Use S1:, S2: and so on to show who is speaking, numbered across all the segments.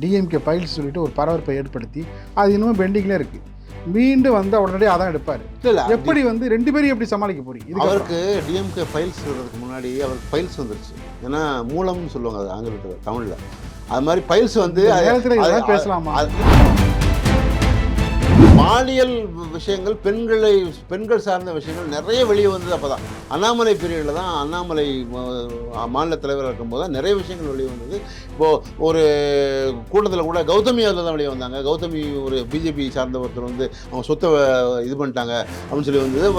S1: DMK files சொல்லிட்டு ஒரு பரபரப்பை ஏற்படுத்தி அது இன்னும் பெண்டிங்லேயே இருக்குது. மீண்டும் வந்தால் உடனடியாக அதான் எடுப்பார்.
S2: இல்லை
S1: எப்படி வந்து ரெண்டு பேரையும் எப்படி சமாளிக்க போறீங்க?
S2: அவருக்கு டிஎம்கே ஃபைல்ஸ் சொல்கிறதுக்கு முன்னாடி அவருக்கு ஃபைல்ஸ் வந்துருச்சு. ஏன்னா மூலம்னு சொல்லுவாங்க அது ஆங்கிலத்தில், தமிழில் அது மாதிரி ஃபைல்ஸ் வந்து
S1: பேசலாமா?
S2: பாலியல் விஷயங்கள், பெண்கள் சார்ந்த விஷயங்கள் நிறைய வெளியே வந்தது அப்போ தான். அண்ணாமலை பீரியடில் தான், அண்ணாமலை மாநில தலைவராக இருக்கும்போது தான் நிறைய விஷயங்கள் வெளியே வந்தது. இப்போது ஒரு கூட்டத்தில் கூட கௌதமி அதில் தான் வெளியே வந்தாங்க. கௌதமி ஒரு பிஜேபி சார்ந்த ஒருத்தர் வந்து அவங்க சொத்தை இது பண்ணிட்டாங்க அப்படின்னு சொல்லி வந்தது.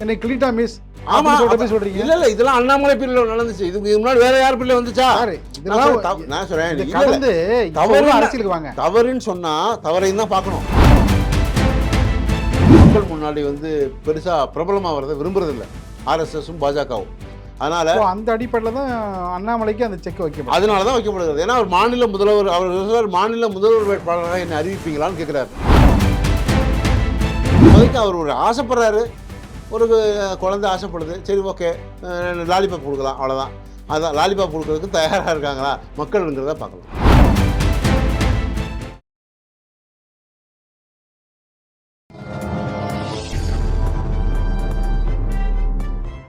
S1: என்னை கிளிட்டா மிஸ்.
S2: ஆமா சொல்றீங்க. இல்ல இதெல்லாம் அண்ணாமலை பீரியட்ல நடந்துச்சு. இதுக்கு முன்னாடி வேற யார் பீரியட்ல வந்துச்சா? நான் சொல்றேன், தவறு அரசியலுக்கு வாங்க. தவறுன்னு சொன்னா தவறையும் தான் பார்க்கணும். மக்கள் முன்னாடி வந்து பெருசா பிரபலமா வரதை விரும்புறது இல்லை ஆர்எஸ்எஸும் பாஜகவும். அதனால
S1: அந்த அடிப்படையில் தான் அண்ணாமலைக்கு அந்த செக் வைக்கப்படுது.
S2: அதனால தான் வைக்கப்படுகிறது. ஏன்னா அவர் மாநில முதல்வர், அவர் மாநில முதல்வர் வேட்பாளராக என்ன அறிவிப்பீங்களான்னு கேட்கிறாரு. அதுக்கு அவர் ஒரு ஆசைப்படுறாரு, ஒரு குழந்தை ஆசைப்படுது, சரி ஓகே லாலிபாப் கொடுக்கலாம், அவ்வளோதான். அதான் லாலிபாப் கொடுக்கறதுக்கு தயாராக இருக்காங்களா மக்கள்ங்கிறத பார்க்கலாம்.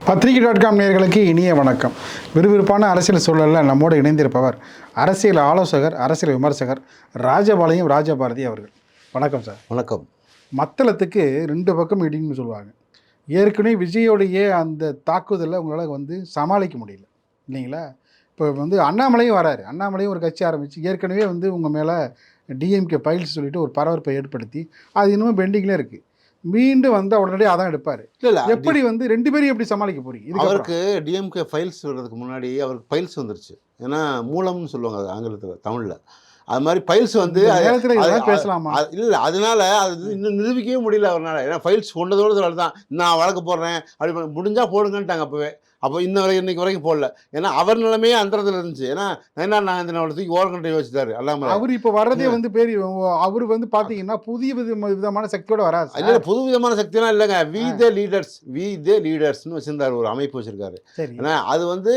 S1: பத்திரிகை.com நேயர்களுக்கு இனிய வணக்கம். விறுவிறுப்பான அரசியல் சூழலில் நம்மோடு இணைந்திருப்பவர் அரசியல் ஆலோசகர், அரசியல் விமர்சகர் ராஜபாளையம் ராஜபாரதி அவர்கள். வணக்கம் சார்.
S2: வணக்கம்.
S1: மத்தளத்துக்கு ரெண்டு பக்கம் இடின்னு சொல்லுவாங்க. ஏற்கனவே விஜயோடைய அந்த தாக்குதலை உங்களால் வந்து சமாளிக்க முடியல இல்லைங்களா? இப்போ வந்து அண்ணாமலையும் வராரு. அண்ணாமலையும் ஒரு கட்சி ஆரம்பித்து ஏற்கனவே வந்து உங்கள் மேலே டிஎம்கே ஃபைல்ஸ் சொல்லிட்டு ஒரு பரபரப்பை ஏற்படுத்தி அது இன்னும் பெண்டிங்லேயே இருக்குது. மீண்டும் வந்தால் உடனடியாக அதான் எடுப்பார்.
S2: இல்லை
S1: எப்படி வந்து ரெண்டு பேரையும் எப்படி சமாளிக்க போறீங்க?
S2: அவருக்கு டிஎம்கே ஃபைல்ஸ் சொல்கிறதுக்கு முன்னாடி அவருக்கு ஃபைல்ஸ் வந்துருச்சு. ஏன்னா மூலம்னு சொல்லுவாங்க அது ஆங்கிலத்தில், தமிழில் அது மாதிரி ஃபைல்ஸ் வந்து
S1: பேசலாமா?
S2: இல்லை அதனால அது இன்னும் நிரூபிக்கவே முடியல அவரால். ஏன்னா ஃபைல்ஸ் கொண்டதோடு தான் நான் வழக்கு போடுறேன் அப்படி முடிஞ்சால் போடுங்கன்ட்டாங்க அப்போவே. அப்போ இன்னைக்கு வரைக்கும் போடல. ஏன்னா அவர் நிலைமையே அந்தரத்தில் இருந்துச்சு. ஏன்னா நயனார் நாகேந்திரன் தூக்கி ஓரங்கட்டை வச்சுட்டாரு அல்லாமல்.
S1: அவர் இப்போ வர்றதே வந்து அவர் வந்து பார்த்தீங்கன்னா புதிய விதமான சக்தியோட வராது.
S2: இல்லை புது விதமான சக்தியெல்லாம் இல்லைங்க. வி த லீடர்ஸ்னு வச்சுருந்தார், ஒரு அமைப்பு வச்சுருக்காரு. ஏன்னா அது வந்து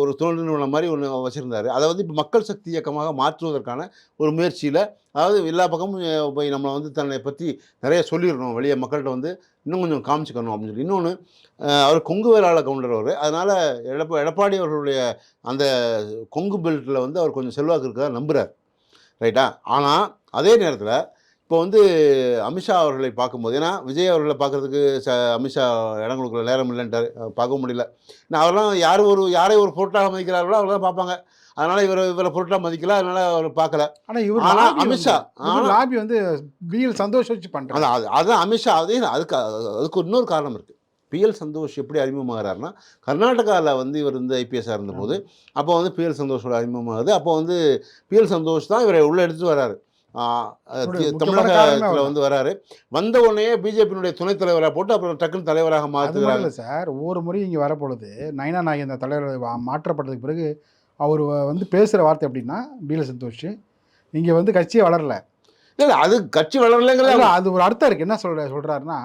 S2: ஒரு தொழில் நிறுவனம் மாதிரி ஒன்று வச்சுருந்தாரு. அதை வந்து இப்போ மக்கள் சக்தி இயக்கமாக மாற்றுவதற்கான ஒரு முயற்சியில், அதாவது எல்லா பக்கமும் போய் நம்மளை வந்து தன்னை பற்றி நிறைய சொல்லிடணும், வெளியே மக்கள்கிட்ட வந்து இன்னும் கொஞ்சம் காமிச்சிக்கணும் அப்படின்னு சொல்லி. இன்னொன்று, அவர் கொங்கு வேளாள கவுண்டர் அவர். அதனால் எடப்பாடி அவர்களுடைய அந்த கொங்கு பெல்ட்டில் வந்து அவர் கொஞ்சம் செல்வாக்கு இருக்கிறதா நம்புகிறார், ரைட்டா? ஆனால் அதே நேரத்தில் இப்போ வந்து அமித்ஷா அவர்களை பார்க்கும்போது, ஏன்னா விஜய் அவர்களை பார்க்குறதுக்கு அமித்ஷா இடம் கொடுக்குற நேரம் இல்லைன்ட்டார், பார்க்க முடியல. நான் அவரெல்லாம் யாரை ஒரு பொருட்டாக மதிக்கிறார்களோ அவரை தான் பார்ப்பாங்க. அதனால் இவரை பொருட்டாக மதிக்கல, அதனால் அவர் பார்க்கல. ஆனால் அமித்ஷா
S1: லாபி வந்து பிஎல் சந்தோஷ் வச்சு பண்ணுறாங்க.
S2: அதுதான் அமித்ஷா. அதுக்கு இன்னொரு காரணம் இருக்குது. பிஎல் சந்தோஷ் எப்படி அறிமுகமாகறாருன்னா, கர்நாடகாவில் வந்து இவர் வந்து ஐபிஎஸ்ஸாக இருந்தபோது அப்போ வந்து பிஎல் சந்தோஷோட அறிமுகமாகுது. அப்போ வந்து பிஎல் சந்தோஷ் தான் இவரை உள்ளே எடுத்துகிட்டு வராரு, தமிழகத்தில் வந்து வராரு. வந்த உடனே பிஜேபியினுடைய துணைத் தலைவராக போட்டு அப்புறம் டக்குன்னு தலைவராக மாற்றுறாங்க
S1: சார். ஒவ்வொரு முறையும் இங்கே வரப்பொழுது நயனார் நாகேந்திரன் தலைவர் மாற்றப்பட்டதுக்கு பிறகு அவர் வந்து பேசுகிற வார்த்தை எப்படின்னா, பிஎல் சந்தோஷ் இங்கே வந்து கட்சியே வளரல.
S2: இல்லை அது கட்சி வளரலைங்கிறது
S1: அது ஒரு அர்த்தம் இருக்குது. என்ன சொல்கிறாருன்னா,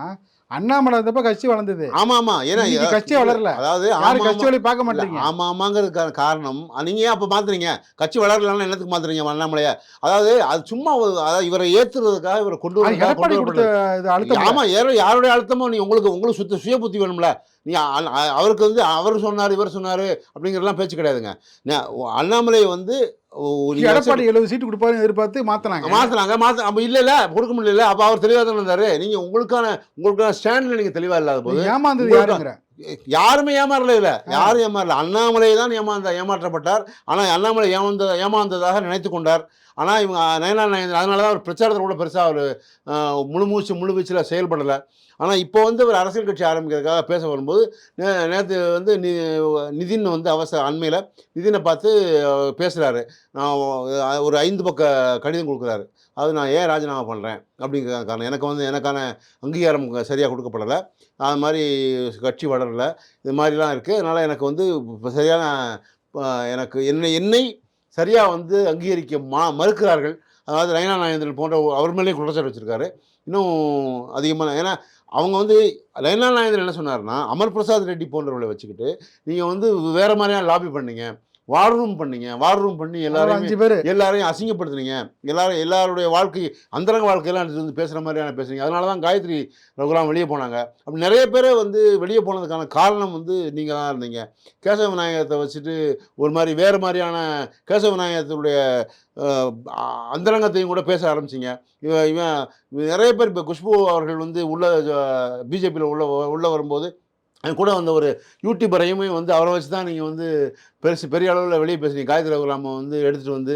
S1: அண்ணாமலை இருந்தப்ப கட்சி வளர்ந்தது.
S2: ஆமா ஏன்னா
S1: கட்சியே வளரல.
S2: அதாவது
S1: கட்சி வழி பார்க்க மாட்டீங்க.
S2: ஆமாங்கிறதுக்கான காரணம் நீங்க ஏன் அப்ப மாத்துறீங்க? கட்சி வளரலன்னா என்னத்துக்கு மாத்துறீங்க அண்ணாமலைய? அதாவது அது சும்மா, அதாவது இவரை ஏத்துறதுக்காக இவரை கொண்டு வர. ஆமா, யாருடைய அழுத்தமோ நீ உங்களுக்கு சுய புத்தி வேணும்ல. நீ அவருக்கு வந்து அவர் சொன்னார் இவர் சொன்னார் அப்படிங்கிறதெல்லாம் பேச்சு கிடையாதுங்க. அண்ணாமலை வந்து
S1: எடப்பாடி 70 சீட்டு கொடுப்பாரு எதிர்பார்த்து
S2: மாத்தினாங்க. இல்ல கொடுக்க முடியல. அப்ப அவர் தெளிவாக தான் இருந்தாரு. நீங்க உங்களுக்கான ஸ்டாண்ட்ல நீங்க தெளிவா இல்லாத போது
S1: ஏமாந்தது
S2: யாருமே ஏமாறல. இல்லை யாரும் ஏமாறல. அண்ணாமலை தான் ஏமாற்றப்பட்டார். ஆனால் அண்ணாமலை ஏமாந்ததாக நினைத்து கொண்டார். ஆனால் இவங்க நயனார் நாகேந்திரன் அதனால தான் அவர் பிரச்சாரத்தில் கூட பெருசாக அவர் முழு வீச்சில் செயல்படலை. ஆனால் இப்போ வந்து ஒரு அரசியல் கட்சி ஆரம்பிக்கிறதுக்காக பேச வரும்போது நேற்று வந்து நிதின் வந்து அண்மையில் நிதினை பார்த்து பேசுகிறாரு. ஒரு 5 பக்க கடிதம் கொடுக்குறாரு. அது நான் ஏன் ராஜினாமா பண்ணுறேன் அப்படிங்கிற காரணம், எனக்கான அங்கீகாரம் சரியாக கொடுக்கப்படலை, அது மாதிரி கட்சி வளரலை, இது மாதிரிலாம் இருக்குது. அதனால் எனக்கு வந்து சரியான எனக்கு என்னை சரியாக வந்து அங்கீகரிக்க மறுக்கிறார்கள். அதாவது நயனார் நாகேந்திரன் போன்ற அவர் மேலேயும் குற்றச்சாட்டு வச்சுருக்காரு. இன்னும் அதிகமான, ஏன்னா அவங்க வந்து நயனார் நாகேந்திரன் என்ன சொன்னார்னா, அமர் பிரசாத் ரெட்டி போன்றவர்களை வச்சுக்கிட்டு நீங்கள் வந்து வேறு மாதிரியான லாபி பண்ணீங்க, வார் ரூம் பண்ணீங்க, வார் ரூம் பண்ணி எல்லாரையுமே
S1: 5 பேர்
S2: எல்லாரையும் அசிங்கப்படுத்துனீங்க. எல்லாருடைய வாழ்க்கை அந்தரங்க வாழ்க்கையெல்லாம் எடுத்துட்டு வந்து பேசுகிற மாதிரியான பேசுறீங்க. அதனால தான் காயத்ரி ரகுராம் வெளியே போனாங்க. அப்படி நிறைய பேர் வந்து வெளியே போனதுக்கான காரணம் வந்து நீங்கள் தான் இருந்தீங்க. கேசவ விநாயகத்தை வச்சுட்டு ஒரு மாதிரி வேறு மாதிரியான கேசவ விநாயகத்துடைய அந்தரங்கத்தையும் கூட பேச ஆரம்பிச்சிங்க. இவன் இவன் நிறைய பேர் இப்போ குஷ்பு அவர்கள் வந்து உள்ள பிஜேபியில் உள்ள வரும்போது கூட வந்த ஒரு யூடியூபரையுமே வந்து அவரை வச்சு தான் நீங்கள் வந்து பெரிய அளவில் வெளியே பேசுனீங்க. காயத்ரி ரகுராமை வந்து எடுத்துகிட்டு வந்து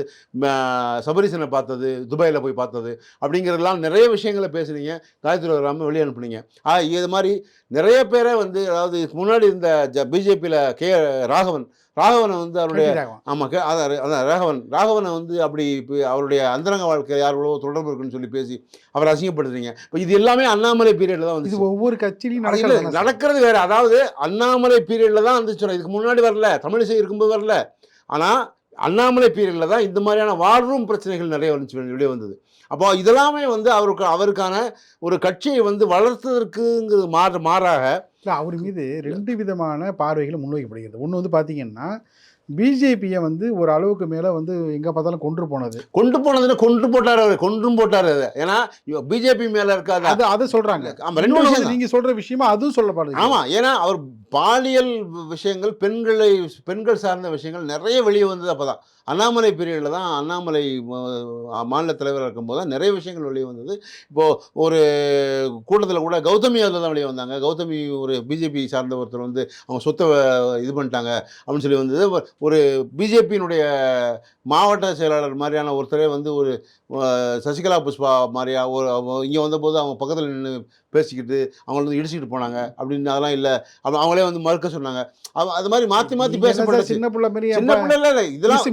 S2: சபரீசனை பார்த்தது, துபாயில் போய் பார்த்தது அப்படிங்கிறதெல்லாம் நிறைய விஷயங்களை பேசுனீங்க. காயத்ரி ரகுராமை வெளியே அனுப்புனீங்க. இது மாதிரி நிறைய பேரை வந்து அதாவது இதுக்கு முன்னாடி இருந்த பிஜேபியில் ராகவனை வந்து அவருடைய ஆமாம் அதான் ராகவனை வந்து அப்படி இப்போ அவருடைய அந்தரங்க வாழ்க்கை யாரோட தொடர்பு இருக்குன்னு சொல்லி பேசி அவர் அசிங்கப்படுத்துறீங்க. இப்போ இது எல்லாமே அண்ணாமலை பீரியடில் தான் வந்து
S1: ஒவ்வொரு கட்சியிலையும்
S2: நடக்கிறது வேறு. அதாவது அண்ணாமலை பீரியடில் தான் வந்து சொல்கிறேன். இதுக்கு முன்னாடி வரல, தமிழிசை இருக்கும்போது வரல. ஆனால் அண்ணாமலை பீரியடில் தான் இந்த மாதிரியான வார் ரூம் பிரச்சனைகள் நிறைய வந்துச்சு, வெளியே வந்தது. அப்போ இதெல்லாமே வந்து அவருக்கான ஒரு கட்சியை வந்து வளர்த்ததற்குங்கிறது மாறாக
S1: இல்லை, அவர் மீது 2 விதமான பார்வைகள் முன்வைக்கப்படுகிறது. ஒன்று வந்து பார்த்தீங்கன்னா பிஜேபியை வந்து ஒரு அளவுக்கு மேலே வந்து எங்கே பார்த்தாலும்
S2: கொண்டு போட்டார் அவர், கொன்றும் போட்டார். அது ஏன்னா பிஜேபி மேலே இருக்காது
S1: அதை சொல்கிறாங்க.
S2: ஆமாம், 2 விஷயம்
S1: நீங்கள் சொல்கிற விஷயமா அதுவும் சொல்லப்படுது.
S2: ஆமாம், ஏன்னா அவர் பாலியல் விஷயங்கள், பெண்கள் சார்ந்த விஷயங்கள் நிறைய வெளியே வந்தது. அப்போ தான் அண்ணாமலை பீரியடில் தான், அண்ணாமலை மாநில தலைவராக இருக்கும்போது தான் நிறைய விஷயங்கள் வெளியே வந்தது. இப்போது ஒரு கூட்டத்தில் கூட கௌதமி அதில் தான் வெளியே வந்தாங்க. கௌதமி ஒரு பிஜேபி சார்ந்த ஒருத்தர் வந்து அவங்க சொத்தை இது பண்ணிட்டாங்க அப்படின்னு சொல்லி வந்தது. ஒரு பிஜேபியினுடைய மாவட்ட செயலாளர் மாதிரியான ஒருத்தரே வந்து ஒரு சசிகலா புஷ்பா மாதிரியா ஒரு இங்கே வந்தபோது அவங்க பக்கத்தில் நின்று பேசிக்கிட்டு அவங்கள வந்து இடிச்சிக்கிட்டு போனாங்க அப்படின்னு. அதெல்லாம் இல்லை, அவங்களே வந்து மறுக்க சொன்னாங்க. அது மாதிரி மாற்றி பேசப்பட்ட
S1: சின்ன பிள்ளை
S2: இல்லை இதெல்லாம்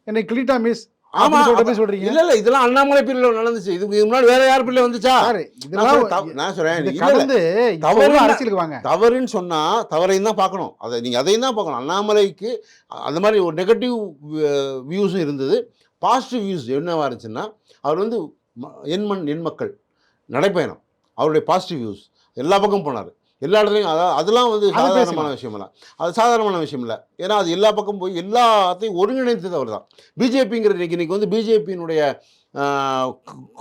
S1: என்னை கிளிட்டா மிஸ்.
S2: ஆமா சொல்றீங்க. இல்ல இதெல்லாம் அண்ணாமலை பீரியட்ல நடந்துச்சு. இதுக்கு முன்னாடி வேற யார் பீரியட்ல வந்துச்சா? நான் சொல்றேன்
S1: அரசியலுக்கு வாங்க.
S2: தவறுன்னு சொன்னா தவறையும் தான் பார்க்கணும். அதையும் தான் பார்க்கணும். அண்ணாமலைக்கு அந்த மாதிரி ஒரு நெகட்டிவ் வியூஸும் இருந்தது, பாசிட்டிவ் வியூஸ் என்னவா இருந்துச்சுன்னா அவர் வந்து என் மக்கள் நடைப்பயணம், அவருடைய பாசிட்டிவ் வியூஸ் எல்லா பக்கமும் போனார், எல்லா இடத்துலையும். அதெல்லாம் வந்து சாதாரணமான விஷயம் இல்லை, அது சாதாரணமான விஷயம் இல்லை. ஏன்னா அது எல்லா பக்கம் போய் எல்லாத்தையும் ஒருங்கிணைத்தது அவர் தான். பிஜேபிங்கிறது இன்னைக்கு வந்து பிஜேபியினுடைய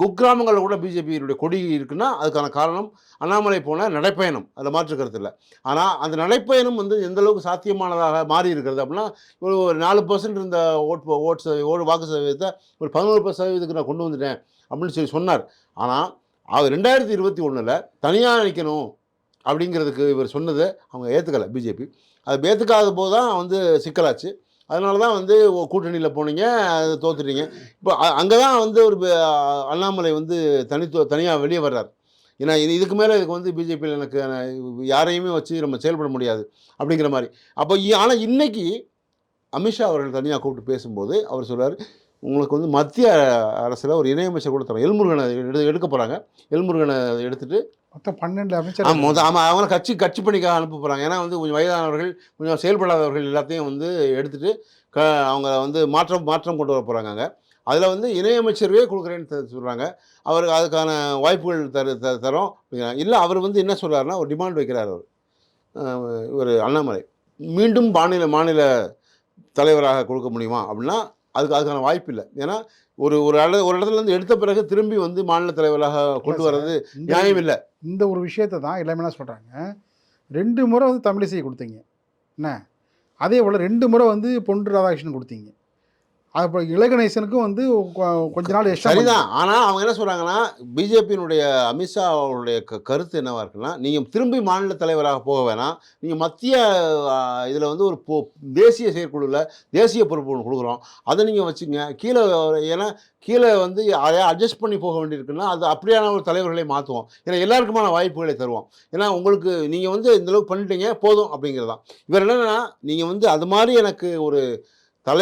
S2: குக்கிராமங்களில் கூட பிஜேபியினுடைய கொடி இருக்குன்னா அதுக்கான காரணம் அண்ணாமலை போன நடைப்பயணம், அதில் மாற்று கருத்து இல்லை. ஆனால் அந்த நடைப்பயணம் வந்து எந்த அளவுக்கு சாத்தியமானதாக மாறி இருக்கிறது அப்படின்னா, ஒரு 4% இருந்த வாக்கு சதவீதத்தை ஒரு 11% நான் கொண்டு வந்துட்டேன் அப்படின்னு சொல்லி சொன்னார். ஆனால் அவர் 2021 தனியாக நிற்கணும் அப்படிங்கிறதுக்கு இவர் சொன்னதை அவங்க ஏற்றுக்கலை பிஜேபி. அது ஏற்றுக்காத போது தான் வந்து சிக்கலாச்சு. அதனால தான் வந்து கூட்டணியில் போனீங்க, அது தோத்துட்டீங்க. இப்போ அங்கே தான் வந்து ஒரு அண்ணாமலை வந்து தனியாக வெளியே வர்றார். ஏன்னா இதுக்கு மேலே இதுக்கு வந்து பிஜேபியில் எனக்கு யாரையுமே வச்சு நம்ம செயல்பட முடியாது அப்படிங்கிற மாதிரி. அப்போ ஆனால் இன்றைக்கி அமித்ஷா அவர்கள் தனியாக கூப்பிட்டு பேசும்போது அவர் சொல்கிறார், உங்களுக்கு வந்து மத்திய அரசில் ஒரு இணையமைச்சர் கூட தரோம், எல்முருகனை எடுக்க போகிறாங்க. எல்முருகனை எடுத்துகிட்டு
S1: மொத்தம் 12 அமைச்சர்.
S2: ஆமாம், அவங்கள கட்சி பணிக்காக அனுப்ப போகிறாங்க. ஏன்னா வந்து கொஞ்சம் வயதானவர்கள், கொஞ்சம் செயல்படாதவர்கள் எல்லாத்தையும் வந்து எடுத்துகிட்டு அவங்க வந்து மாற்றம் கொண்டு வர போகிறாங்க. அதில் வந்து இணையமைச்சரவே கொடுக்குறேன்னு சொல்கிறாங்க. அவருக்கு அதுக்கான வாய்ப்புகள் தரோம். இல்லை அவர் வந்து என்ன சொல்கிறாருன்னா ஒரு டிமாண்ட் வைக்கிறார் அவர், ஒரு அண்ணாமலை மீண்டும் மாநில தலைவராக கொடுக்க முடியுமா அப்படின்னா அதுக்கான வாய்ப்பு இல்லை. ஏன்னா ஒரு இடத்துலேருந்து எடுத்த பிறகு திரும்பி வந்து மாநில தலைவராக கொண்டு வர்றது நியாயம் இல்லை.
S1: இந்த ஒரு விஷயத்தை தான் எல்லாமே என்ன சொல்கிறாங்க, 2 முறை வந்து தமிழிசையை கொடுத்தீங்க என்ன, அதே போல் 2 முறை வந்து பொன் ராதாகிருஷ்ணன் கொடுத்தீங்க. அப்போ இலகணேசனுக்கும் வந்து கொஞ்ச நாள்
S2: சரிதான். ஆனால் அவங்க என்ன சொல்கிறாங்கன்னா, பிஜேபியினுடைய அமித்ஷா அவருடைய கருத்து என்னவாக இருக்குன்னா, நீங்கள் திரும்பி மாநில தலைவராக போக வேணாம், நீங்கள் மத்திய இதில் வந்து ஒரு தேசிய செயற்குழுவில் தேசிய பொறுப்பு ஒன்று கொடுக்குறோம், அதை நீங்கள் வச்சுங்க கீழே. ஏன்னா கீழே வந்து யாரையா அட்ஜஸ்ட் பண்ணி போக வேண்டியிருக்குன்னா அது அப்படியான ஒரு தலைவர்களை மாற்றுவோம். ஏன்னா எல்லாருக்குமான வாய்ப்புகளை தருவோம். ஏன்னா உங்களுக்கு நீங்கள் வந்து இந்தளவுக்கு பண்ணிட்டீங்க போதும் அப்படிங்கிறதான். இவர் என்னென்னா, நீங்கள் வந்து அது மாதிரி எனக்கு ஒரு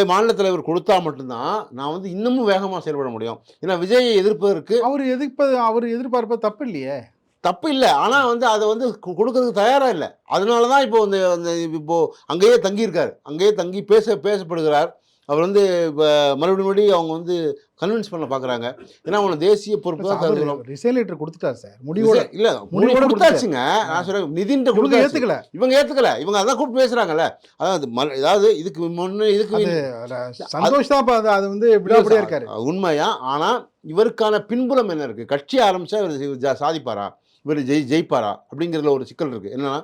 S2: மாநில தலைவர் கொடுத்தா மட்டும்தான் நான் வந்து இன்னமும் வேகமாக செயல்பட முடியும். ஏன்னா விஜயை எதிர்ப்பதற்கு அவர்
S1: எதிர்பார்ப்பது தப்பு இல்லையே,
S2: தப்பு இல்லை. ஆனால் வந்து அதை வந்து கொடுக்கறதுக்கு தயாராக இல்லை. அதனால தான் இப்போ இப்போது அங்கேயே தங்கியிருக்கார், அங்கேயே தங்கி பேசப்படுகிறார். அவர் வந்து இப்போ மறுபடியும் அவங்க வந்து கன்வின்ஸ் பண்ண பார்க்குறாங்க. ஏன்னா அவங்க தேசிய பொறுப்பு தான் தருகிறோம்.
S1: ரிசைன் லெட்டர் கொடுத்துட்டார் சார், முடிவோட.
S2: இல்ல
S1: முடிவோட
S2: கொடுத்தாச்சுங்க. நான் சொல்றேன் நிதின்ட்ட
S1: இவங்க
S2: கொடுத்தாச்சு.
S1: ஏத்துக்கல.
S2: இவங்க ஏத்துக்கல. இவங்க அதான் கூப்பிட்டு பேசுறாங்கல்ல. அதாவது அதாவது இதுக்கு முன்ன இதுக்கு
S1: சந்தோஷ் தான் அது வந்து விடாப்படியா இருக்காரு.
S2: உண்மையா. ஆனா இவருக்கான பின்புலம் என்ன இருக்கு? கட்சி ஆரம்பிச்சா இவர் சாதிப்பாரா, இவர் ஜெயிப்பாரா அப்படிங்கிறதுல ஒரு சிக்கல் இருக்கு. என்னன்னா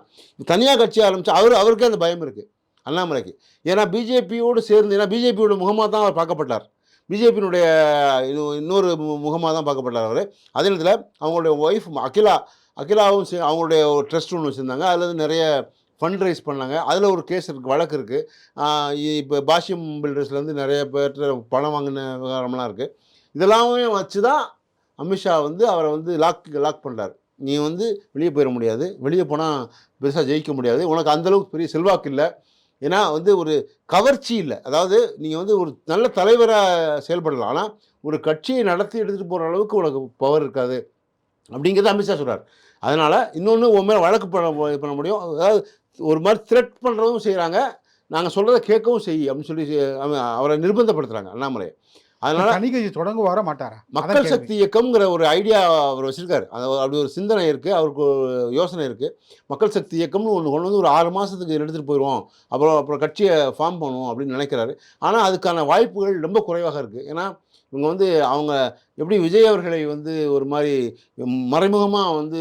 S2: தனியா கட்சி ஆரம்பிச்சா அவருக்கே அந்த பயம் இருக்கு அண்ணாமலைக்கு. ஏன்னா பிஜேபியோடு சேர்ந்து, ஏன்னா பிஜேபியோட முகமாக தான் அவர் பார்க்கப்பட்டார். பிஜேபியினுடைய இன்னொரு முகமாக தான் பார்க்கப்பட்டார் அவர். அதே நேரத்தில் அவங்களுடைய ஒய்ஃப் அகிலாவும் அவங்களுடைய ஒரு ட்ரஸ்ட் ஒன்று வச்சுருந்தாங்க. அதில் வந்து நிறைய ஃபண்ட் ரைஸ் பண்ணாங்க. அதில் ஒரு கேஸ் இருக்குது, வழக்கு இருக்குது. இப்போ பாஷ்யம் பில்டர்ஸ்லேருந்து நிறைய பேர் பணம் வாங்கின விவகாரம்லாம் இருக்குது. இதெல்லாமே வச்சு தான் அமித்ஷா வந்து அவரை வந்து லாக் பண்ணுறாரு. நீ வந்து வெளியே போயிட முடியாது, வெளியே போனால் பெருசாக ஜெயிக்க முடியாது, உனக்கு அந்தளவுக்கு பெரிய செல்வாக்கு இல்லை, ஏன்னா வந்து ஒரு கவர்ச்சி இல்லை. அதாவது நீங்கள் வந்து ஒரு நல்ல தலைவராக செயல்படலாம், ஆனால் ஒரு கட்சியை நடத்தி எடுத்துகிட்டு போகிற அளவுக்கு உனக்கு பவர் இருக்காது அப்படிங்கிறத அமித்ஷா சொல்கிறார். அதனால் இன்னொன்று உன் மேலே வழக்கு பண்ண முடியும். அதாவது ஒரு மாதிரி த்ரெட் பண்ணுறதும் செய்கிறாங்க, நாங்கள் சொல்கிறத கேட்கவும் அப்படின்னு சொல்லி அவரை நிர்பந்தப்படுத்துகிறாங்க அண்ணாமலையை. அதனால
S1: தனி கட்சி தொடங்க வர மாட்டாரா?
S2: மக்கள் சக்தி இயக்கம்ங்கிற ஒரு ஐடியா அவர் வச்சிருக்காரு. அப்படி ஒரு சிந்தனை இருக்குது, அவருக்கு யோசனை இருக்குது. மக்கள் சக்தி இயக்கம்னு ஒன்று கொண்டு வந்து ஒரு 6 மாதத்துக்கு எடுத்துகிட்டு போயிடுவோம், அப்புறம் கட்சியை ஃபார்ம் பண்ணுவோம் அப்படின்னு நினைக்கிறாரு. ஆனால் அதுக்கான வாய்ப்புகள் ரொம்ப குறைவாக இருக்குது. ஏன்னா இவங்க வந்து அவங்க எப்படி விஜய் அவர்களை வந்து ஒரு மாதிரி மறைமுகமாக வந்து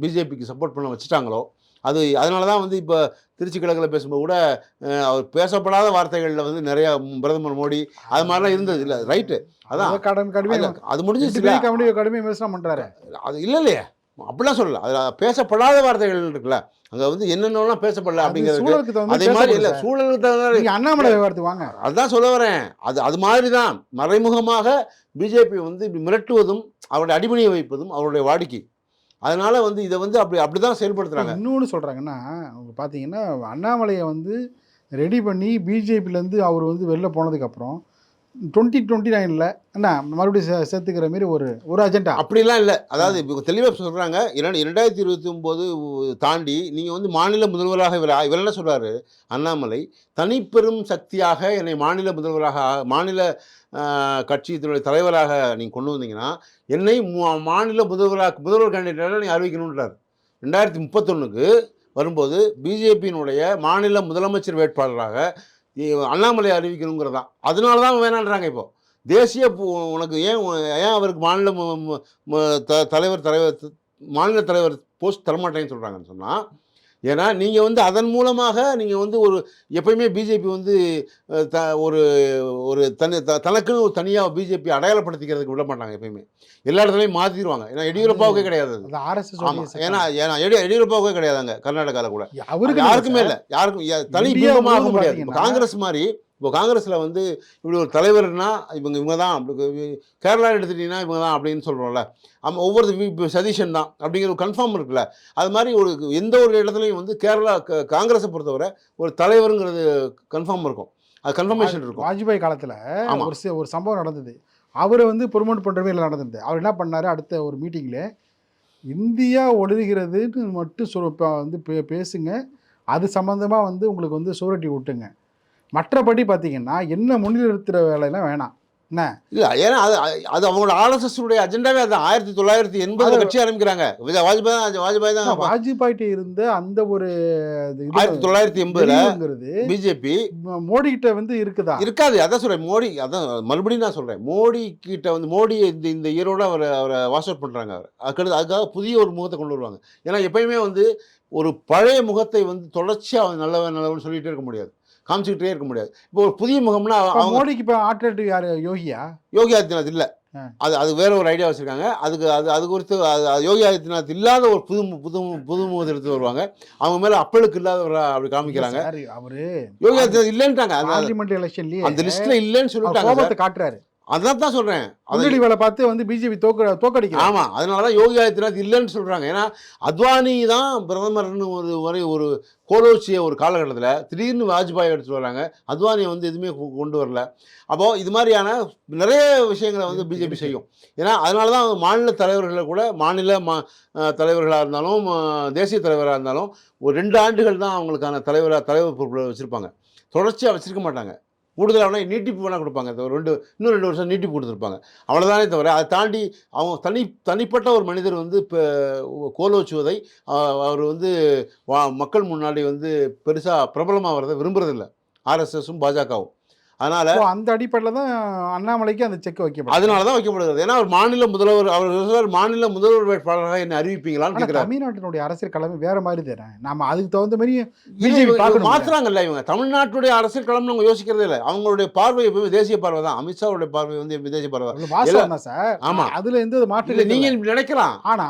S2: பிஜேபிக்கு சப்போர்ட் பண்ண வச்சுட்டாங்களோ, அதனால தான் வந்து இப்போ திருச்சி கிழக்கில் பேசும்போது கூட அவர் பேசப்படாத வார்த்தைகளில் வந்து நிறையா பிரதமர் மோடி அது மாதிரிலாம் இருந்தது. இல்லை ரைட்டு, அதான் அது முடிஞ்சிச்சு.
S1: கடுமை விமர்சனம் பண்ணுறாரு.
S2: அது இல்லையே, அப்படிலாம் சொல்லலை. அது பேசப்படாத வார்த்தைகள் இருக்குல்ல, அங்கே வந்து என்னென்னலாம் பேசப்படல அப்படிங்கிறது. அதே மாதிரி இல்லை, சூழலுக்கு தகுந்த
S1: அண்ணாமலை வார்த்தை வாங்க,
S2: அதுதான் சொல்ல வரேன். அது மாதிரி தான் மறைமுகமாக பிஜேபி வந்து இப்படி மிரட்டுவதும் அவருடைய அடிபணியை வைப்பதும் அவருடைய வாடிக்கை. அதனால் வந்து இதை வந்து அப்படி தான் செயல்படுத்துகிறாங்க.
S1: இன்னொன்று சொல்கிறாங்கன்னா, அவங்க பார்த்தீங்கன்னா அண்ணாமலையை வந்து ரெடி பண்ணி பிஜேபியிலேருந்து அவர் வந்து வெளில போனதுக்கப்புறம் 2029 என்ன மறுபடியும் சேர்த்துக்கிற மாரி ஒரு அஜெண்டா
S2: அப்படிலாம் இல்லை. அதாவது இப்போ தெளிவாக சொல்கிறாங்க, 2029 தாண்டி நீங்கள் வந்து மாநில முதல்வராக இவர் என்ன சொல்கிறாரு அண்ணாமலை, தனிப்பெரும் சக்தியாக என்னை மாநில முதல்வராக, மாநில கட்சியினுடைய தலைவராக நீங்கள் கொண்டு வந்தீங்கன்னா என்னை மாநில முதல்வர் கேண்டிடேட்டாக நீங்கள் அறிவிக்கணுன்றார். 2031க்கு வரும்போது பிஜேபியினுடைய மாநில முதலமைச்சர் வேட்பாளராக அண்ணாமலை அறிவிக்கணுங்கிறது தான். அதனால தான் வேணான்றாங்க. இப்போ தேசிய உனக்கு ஏன் அவருக்கு மாநில தலைவர் போஸ்ட் தரமாட்டேன்னு சொல்கிறாங்கன்னு சொன்னால், ஏன்னா நீங்கள் வந்து அதன் மூலமாக நீங்கள் வந்து எப்பயுமே பிஜேபி வந்து ஒரு தனக்குன்னு ஒரு தனியாக பிஜேபி அடையாளப்படுத்திக்கிறதுக்கு விட மாட்டாங்க. எப்பயுமே எல்லா இடத்துலையும் மாற்றிடுவாங்க. ஏன்னா எடியூரப்பாவுக்கே கிடையாது. ஏன்னா எடியூரப்பாவுக்கே கிடையாதுங்க கர்நாடகாவில் கூட. அவருக்கு யாருக்குமே இல்லை, யாருக்கும் தனி பிம்பமாக முடியாது. காங்கிரஸ் மாதிரி இப்போ காங்கிரஸில் வந்து இப்படி ஒரு தலைவர்னா இவங்க தான், அப்படி கேரளா எடுத்துட்டிங்கன்னா இவங்க தான் அப்படின்னு சொல்கிறோம்ல, ஒவ்வொரு சதீஷன் தான் அப்படிங்கிற ஒரு கன்ஃபார்ம் இருக்குல்ல. அது மாதிரி எந்த ஒரு இடத்துலையும் வந்து காங்கிரஸை பொறுத்தவரை ஒரு தலைவருங்கிறது கன்ஃபார்ம் இருக்கும், அது கன்ஃபர்மேஷன் இருக்கும்.
S1: வாஜ்பாய் காலத்தில் ஒரு சம்பவம் நடந்தது, அவரை வந்து ப்ரொமோட் பண்ணுற மாதிரி நடந்தது. அவர் என்ன பண்ணார், அடுத்த ஒரு மீட்டிங்கில் இந்தியா ஒழுகுகிறதுன்னு மட்டும் வந்து பேசுங்க, அது சம்மந்தமாக வந்து உங்களுக்கு வந்து சூரட்டி விட்டுங்க, மற்றபடி பார்த்தீங்கன்னா என்ன முன்னிறுத்துற வேலையெல்லாம் வேணாம் என்ன
S2: இல்லை. ஏன்னா அது அவங்களோட ஆர்எஸ்எஸ்னுடைய அஜெண்டாவே அதான். 1980 கட்சி ஆரம்பிக்கிறாங்க.
S1: வாஜ்பாய்கிட்ட இருந்த அந்த ஒரு
S2: 1980 பிஜேபி
S1: மோடி கிட்ட வந்து இருக்காது.
S2: அதான் சொல்றேன், மோடி, அதான் மறுபடியும் நான் சொல்றேன், மோடி கிட்ட வந்து மோடி இந்த ஈரோட அவரை வாஷ் அவுட் பண்றாங்க. அதுக்காக புதிய ஒரு முகத்தை கொண்டு வருவாங்க. ஏன்னா எப்பயுமே வந்து ஒரு பழைய முகத்தை வந்து தொடர்ச்சியாக நல்லவன் சொல்லிகிட்டே இருக்க முடியாது, காமிச்சிக்கிட்டே இருக்க முடியாது. இப்போ ஒரு புதிய முகம்னா
S1: மோடிக்கு இப்போ ஆல்டர்னேட்டிவ் யார்?
S2: யோகி ஆதித்யநாத் இல்லை, அது வேற ஒரு ஐடியா வச்சுருக்காங்க. அது குறித்து யோகி ஆதித்யநாத் இல்லாத ஒரு புது முகத்தை எடுத்து வருவாங்க. அவங்க மேலே அப்பளுக்கு இல்லாதவரா அப்படி காமிக்கிறாங்க.
S1: அவரு
S2: யோகி ஆதித்யநாத் இல்லைன்ட்டாங்க,
S1: அந்த
S2: லிஸ்ட்ல இல்லைன்னு சொல்லிட்டாங்க.
S1: காட்டுறாரு.
S2: அதான் தான் சொல்கிறேன்,
S1: அதிரடி வேலை பார்த்து வந்து பிஜேபி தோக்கடிக்கும்.
S2: ஆமாம், அதனால தான் யோகி ஆதித்யநாத் இல்லைன்னு சொல்கிறாங்க. ஏன்னா அத்வானி தான் பிரதமர்னு ஒரு கோலோச்சிய ஒரு காலகட்டத்தில் திடீர்னு வாஜ்பாய் எடுத்துகிட்டு வராங்க, அத்வானியை வந்து எதுவுமே கொண்டு வரல. அப்போது இது மாதிரியான நிறைய விஷயங்களை வந்து பிஜேபி செய்யும். ஏன்னா அதனால தான் மாநில தலைவர்களை கூட மாநில தலைவர்களாக இருந்தாலும் தேசிய தலைவராக இருந்தாலும் ஒரு 2 ஆண்டுகள் தான் அவங்களுக்கான தலைவர் பொறுப்பில் வச்சுருப்பாங்க, தொடர்ச்சியாக வச்சுருக்க மாட்டாங்க. கூடுதலான நீட்டிப்பு வேணால் கொடுப்பாங்க. ஒரு இன்னும் 2 வருஷம் நீட்டிப்பு கொடுத்துருப்பாங்க. அவ்வளோதானே தவிர அதை தாண்டி அவங்க தனிப்பட்ட ஒரு மனிதர் வந்து இப்போ கோலோச்சுவதை அவர் வந்து மக்கள் முன்னாடி வந்து பெருசாக பிரபலமாகிறத விரும்புறதில்ல ஆர்எஸ்எஸும் பாஜகவும். அதனால்
S1: அந்த அடிப்படையில் தான் அண்ணாமலைக்கு அந்த செக் வைக்கப்படும்.
S2: அதனால தான் வைக்கப்படுகிறது. ஏன்னா அவர் மாநில முதல்வர், அவர் மாநில முதல்வர் வேட்பாளராக என்ன அறிவிப்பீங்களான்னு கேட்குறாரு.
S1: தமிழ்நாட்டினுடைய அரசியல் களமே வேற மாதிரி தானே, நம்ம அதுக்கு தகுந்த மாதிரி
S2: பிஜேபி மாத்துறாங்கல்ல. இவங்க தமிழ்நாட்டுடைய அரசியல் களம்னு அவங்க யோசிக்கிறதே இல்லை. அவங்களுடைய பார்வை எப்பவுமே தேசிய பார்வை தான். அமித்ஷாவுடைய பார்வை வந்து தேசிய பார்வை
S1: சார்.
S2: ஆமா,
S1: அதுல எந்த மாற்று
S2: நீங்க நினைக்கலாம்.
S1: ஆனா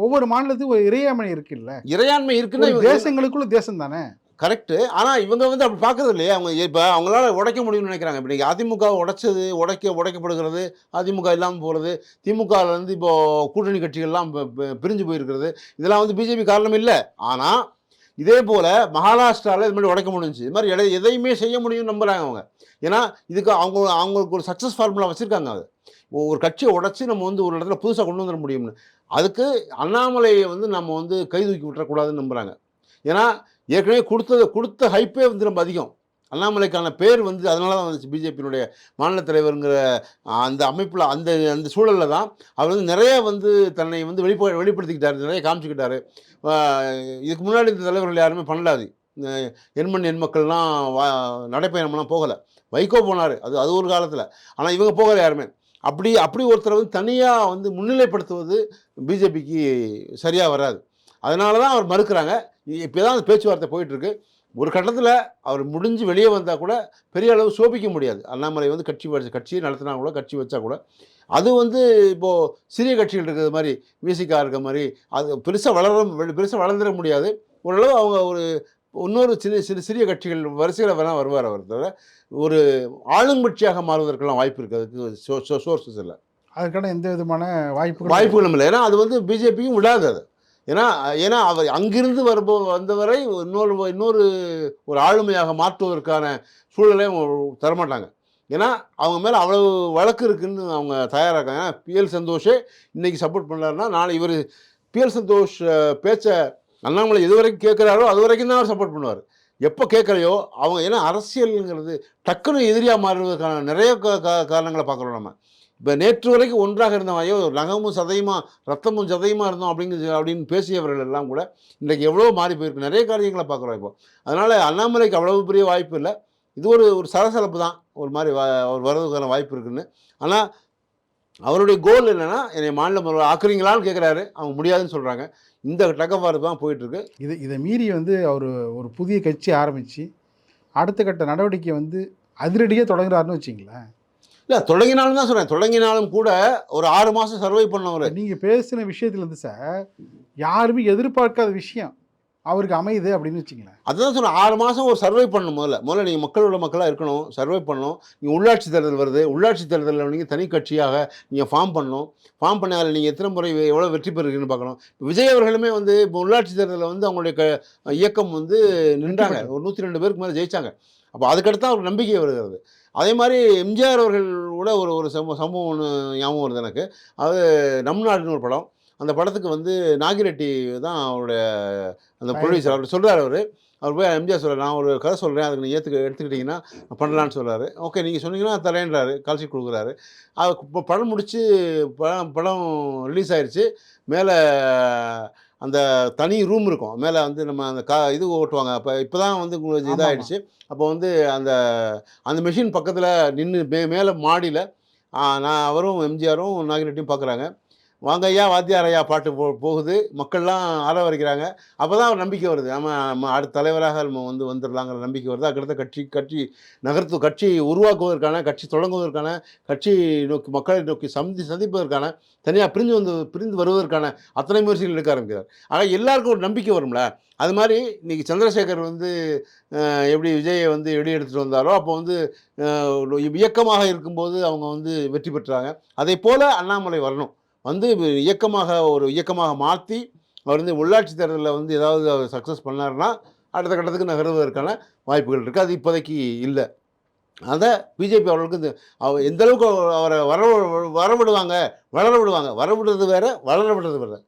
S1: ஒவ்வொரு மாநிலத்துக்கும் ஒரு இறையாண்மை இருக்குல்ல.
S2: இறையாண்மை இருக்குன்னா
S1: தேசங்களுக்குள்ள தேசம் தானே.
S2: கரெக்டு. ஆனால் இவங்க வந்து அப்படி பார்க்கறது இல்லையே. அவங்க இப்போ அவங்களால உடைக்க முடியும்னு நினைக்கிறாங்க. இப்படி அதிமுக உடைக்கப்படுகிறது, அதிமுக இல்லாமல் போகிறது, திமுகலேருந்து இப்போது கூட்டணி கட்சிகள்லாம் பிரிஞ்சு போயிருக்கிறது, இதெல்லாம் வந்து பிஜேபி காரணம் இல்லை. ஆனால் இதே போல் மகாராஷ்டிராவில் இது மாதிரி உடைக்க முடிஞ்சிச்சு. இது மாதிரி எதையுமே செய்ய முடியும்னு நம்புகிறாங்க அவங்க. ஏன்னா இதுக்கு அவங்களுக்கு ஒரு சக்ஸஸ் ஃபார்முலா வச்சுருக்காங்க. அது ஒரு கட்சியை உடச்சி நம்ம வந்து ஒரு இடத்துல புதுசாக கொண்டு வந்துட முடியும்னு. அதுக்கு அண்ணாமலையை வந்து நம்ம வந்து கை தூக்கி விட்டுறக்கூடாதுன்னு நம்புகிறாங்க. ஏன்னா ஏற்கனவே கொடுத்த ஹைப்பே வந்து ரொம்ப அதிகம். அண்ணாமலைக்கான பேர் வந்து அதனால தான் வந்துச்சு. பிஜேபியினுடைய மாநில தலைவருங்கிற அந்த அமைப்பில் அந்த சூழலில் தான் அவர் வந்து நிறைய வந்து தன்னை வந்து வெளிப்படுத்திக்கிட்டார், நிறைய காமிச்சிக்கிட்டாரு. இதுக்கு முன்னாடி இந்த தலைவர்கள் யாருமே பண்ணலாது. எண்மண் எண்மக்கள்லாம் நடைப்பயணம்லாம் போகலை. வைகோ போனார், அது ஒரு காலத்தில். ஆனால் இவங்க போகலை யாருமே. அப்படி ஒருத்தரை வந்து தனியாக வந்து முன்னிலைப்படுத்துவது பிஜேபிக்கு சரியாக வராது. அதனால தான் அவர் மறுக்கிறாங்க. இப்போ தான் அந்த பேச்சுவார்த்தை போயிட்டுருக்கு. ஒரு கட்டத்தில் அவர் முடிஞ்சு வெளியே வந்தால் கூட பெரிய அளவு சோபிக்க முடியாது. அண்ணாமலை வந்து கட்சியை நடத்தினா கூட, கட்சி வச்சா கூட அது வந்து இப்போது சிறிய கட்சிகள் இருக்கிறது மாதிரி, விசிகா இருக்க மாதிரி அது பெருசாக வளர்ந்துட முடியாது. ஓரளவு அவங்க ஒரு இன்னொரு சிறிய கட்சிகள் வரிசையில் வேணால் வருவார். அவர் தவிர ஒரு ஆளுங்கட்சியாக மாறுவதற்கெல்லாம் வாய்ப்பு இருக்கிறதுக்கு சோர்ஸஸ் இல்லை.
S1: அதுக்கான எந்த விதமான
S2: வாய்ப்புகளும் இல்லை. ஏன்னா அது வந்து பிஜேபியும் விடாது அது. ஏன்னா அவர் அங்கிருந்து வந்தவரை இன்னொரு ஒரு ஆளுமையாக மாற்றுவதற்கான சூழலை தரமாட்டாங்க. ஏன்னா அவங்க மேலே அவ்வளவு வழக்கு இருக்குதுன்னு அவங்க தயாராகாங்க. பிஎல் சந்தோஷே இன்றைக்கி சப்போர்ட் பண்ணாருன்னா நாளை இவர் பிஎல் சந்தோஷ் பேச்சை அண்ணாமலை எது வரைக்கும் கேட்குறாரோ அது வரைக்கும் தான் அவர் சப்போர்ட் பண்ணுவார். எப்போ கேட்குறையோ அவங்க, ஏன்னா அரசியலுங்கிறது டக்குன்னு எதிரியாக மாறுவதற்கான நிறைய காரணங்களை பார்க்குறோம் நம்ம. இப்போ நேற்று வரைக்கும் ஒன்றாக இருந்தவன் நகமும் சதையுமா ரத்தமும் சதையுமா இருந்தோம் அப்படின்னு பேசியவர்கள் எல்லாம் கூட இன்றைக்கு எவ்வளோ மாறி போயிருக்கு. நிறைய காரியங்களை பார்க்குறோம் இப்போ. அதனால் அண்ணாமலைக்கு அவ்வளவு பெரிய வாய்ப்பு இல்லை. இது ஒரு சலசலப்பு தான், ஒரு மாதிரி அவர் வர்றதுக்கான வாய்ப்பு இருக்குன்னு. ஆனால் அவருடைய கோல் என்னென்னா என்னை மாநில முதல்வர் ஆக்குறீங்களான்னு கேட்குறாரு. அவங்க முடியாதுன்னு சொல்கிறாங்க. இந்த டக்கவாறு தான் போயிட்டுருக்கு.
S1: இதை மீறி வந்து அவர் ஒரு புதிய கட்சி ஆரம்பித்து அடுத்த கட்ட நடவடிக்கை வந்து அதிரடியாக தொடங்குறாருன்னு வச்சிங்களேன்.
S2: இல்லை, தொடங்கினாலும் தான் சொல்கிறேன். தொடங்கினாலும் கூட ஒரு 6 மாதம் சர்வை பண்ணவர்.
S1: நீங்கள் பேசின விஷயத்துலேருந்து சார் யாருமே எதிர்பார்க்காத விஷயம் அவருக்கு அமையுது அப்படின்னு வச்சிங்களேன்.
S2: அதுதான் சொன்னேன், 6 மாதம் ஒரு சர்வை பண்ணணும். முதல்ல நீங்கள் மக்களோட மக்களாக இருக்கணும், சர்வை பண்ணணும். நீங்கள் உள்ளாட்சி தேர்தல் வருது, உள்ளாட்சி தேர்தலில் நீங்கள் தனி கட்சியாக நீங்கள் ஃபார்ம் பண்ணணும். ஃபார்ம் பண்ண அதில் நீங்கள் எத்தனை முறை எவ்வளோ வெற்றி பெறுறீங்கன்னு பார்க்கணும். விஜய் அவர்களுமே வந்து இப்போ உள்ளாட்சி தேர்தலில் வந்து அவங்களுடைய இயக்கம் வந்து நின்றாங்க. ஒரு 102 பேருக்கு மேலே ஜெயித்தாங்க. அப்போ அதுக்கடுத்து அவருக்கு நம்பிக்கை வருகிறது. அதே மாதிரி எம்ஜிஆர் அவர்கள் கூட ஒரு சம்பவம் ஒன்று ஞாபகம் வருது எனக்கு. அது நம் நாடுன்னு ஒரு படம். அந்த படத்துக்கு வந்து நாகிரெட்டி தான் அவருடைய அந்த ப்ரொடியூசர். அவர் சொல்கிறார், அவர் போய் எம்ஜிஆர் சொல்கிறார், நான் ஒரு கதை சொல்கிறேன், அதுக்கு நீங்கள் எடுத்துக்கிட்டிங்கன்னா பண்ணலான்னு சொல்கிறாரு. ஓகே நீங்கள் சொன்னீங்கன்னா தரேன்றாரு, கால்ஷீட் கொடுக்குறாரு. அது இப்போ படம் முடித்து படம் ரிலீஸ் ஆயிடுச்சு. மேலே அந்த தனி ரூம் இருக்கும், மேலே வந்து நம்ம அந்த இது ஓட்டுவாங்க. இப்போ தான் வந்து உங்களுக்கு இதாகிடுச்சு. அப்போ வந்து அந்த மெஷின் பக்கத்தில் நின்று மேலே மாடியில் நான் அவரும் எம்ஜிஆரும் நாகிரெட்டியும் பார்க்குறாங்க. வாங்க ஐயா வாத்தியார் ஐயா பாட்டு போகுது, மக்கள்லாம் ஆரவரிக்கிறாங்க. அப்போ தான் ஒரு நம்பிக்கை வருது, நம்ம அடுத்த தலைவராக நம்ம வந்து வந்துடலாங்கிற நம்பிக்கை வருது. அதுக்கடுத்த கட்சி உருவாக்குவதற்கான, கட்சி தொடங்குவதற்கான, கட்சி மக்களை நோக்கி சந்திப்பதற்கான, தனியாக பிரிந்து வருவதற்கான அத்தனை முயற்சிகள் எடுக்க ஆரம்பிக்கிறார். ஆக எல்லாருக்கும் ஒரு நம்பிக்கை வரும்ல. அது மாதிரி இன்றைக்கி சந்திரசேகர் வந்து எப்படி விஜயை வந்து எடுத்துகிட்டு வந்தாரோ, அப்போ வந்து இயக்கமாக இருக்கும்போது அவங்க வந்து வெற்றி பெற்றாங்க. அதே போல் அண்ணாமலை வரணும், வந்து இயக்கமாக மாற்றி அவர் வந்து உள்ளாட்சி தேர்தலில் வந்து ஏதாவது அவர் சக்ஸஸ் பண்ணார்னா அடுத்த கட்டத்துக்கு நகர்வதற்கான வாய்ப்புகள் இருக்குது. அது இப்போதைக்கு இல்லை. அதை பிஜேபி அவர்களுக்கு அவர் எந்தளவுக்கு அவரை வரவிடுவாங்க, வரவிடுறது வேறு, வளர விடுறது வேறு.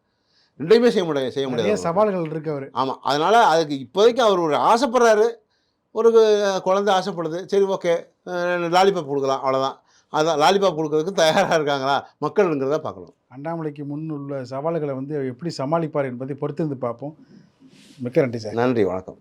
S2: ரெண்டையுமே செய்ய முடியாது.
S1: சவால்கள் இருக்கு அவர்.
S2: ஆமாம். அதனால் அதுக்கு இப்போதைக்கு அவர் ஒரு ஆசைப்படுறாரு. ஒரு குழந்தை ஆசைப்படுது, சரி ஓகே லாலிபாப் கொடுக்கலாம் அவ்வளோதான். அதான் லாலிபாப் கொடுக்கறதுக்கு தயாராக இருக்காங்களா மக்கள்ங்கிறத பார்க்கணும்.
S1: அண்ணாமலைக்கு முன் உள்ள சவால்களை வந்து எப்படி சமாளிப்பார் என்பதை பொறுத்திருந்து பார்ப்போம். மிக்க நன்றி சார்.
S2: நன்றி, வணக்கம்.